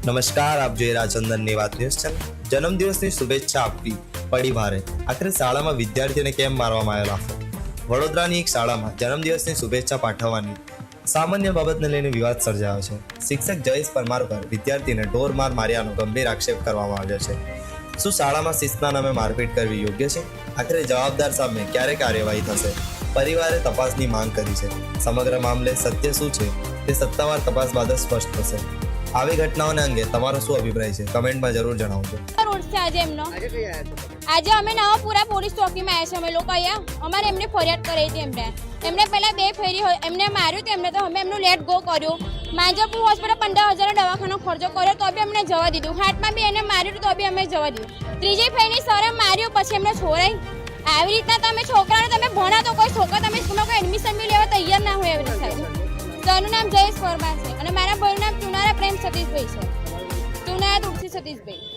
નમસ્કાર, આપ જોઈ રહ્યા ચંદનની વાત ન્યૂઝ ચેનલ. જન્મદિવસની શુભેચ્છા આપવી પડી ભારે. આખરે શાળામાં વિદ્યાર્થીને કેમ મારવામાં આવેલો આફો? વડોદરાની એક શાળામાં જન્મદિવસની શુભેચ્છા પાઠવવાની સામાન્ય બાબતને લઈને વિવાદ સર્જાયો છે. શિક્ષક જયેશ પરમાર પર વિદ્યાર્થીને ઢોર માર્યાનો ગંભીર આક્ષેપ કરવામાં આવ્યો છે. શું શાળામાં શિસ્તના નામે મારપીટ કરવી યોગ્ય છે? આખરે જવાબદાર સામે ક્યારે કાર્યવાહી થશે? પરિવારે તપાસની માંગ કરી છે. સમગ્ર મામલે સત્ય શું છે તે સત્તાવાર તપાસ બાદ જ સ્પષ્ટ થશે. આવી ઘટનાઓને અંગે તમારો શું અભિપ્રાય છે? કમેન્ટમાં જરૂર જણાવજો. આજે અમે નવાપુરા પોલીસ ચોકીમાં આવ્યા છે. અમે લોકો અહીંયા અમારે એમને ફરિયાદ કરી હતી. એમને પહેલા 2 ફેરી એમને માર્યું હતું. એમને તો અમે એમનું લેટ ગો કર્યું. માંજરપુર હોસ્પિટલ 15,000 દવાખાનો ખર્ચો કર્યો તો બી અમને જવા દીધું. હાથમાં બી એને માર્યું તો બી અમે જવા દીધું. ત્રીજી ફેરી સરે માર્યું પછી એમને છોડાઈ. આવી રીતના તમે છોકરાને તમે ભણા તો કોઈ છોકરા તમે સ્કૂલમાં કોઈ એડમિશન બી લેવા તૈયાર ના હોય એવી રીતે. તેનું નામ જયેશ પરમાર છે અને મારા ભાઈનું નામ ચુનારા પ્રેમ સતીશભાઈ છે. ચુનારા તુલસી સતીશભાઈ.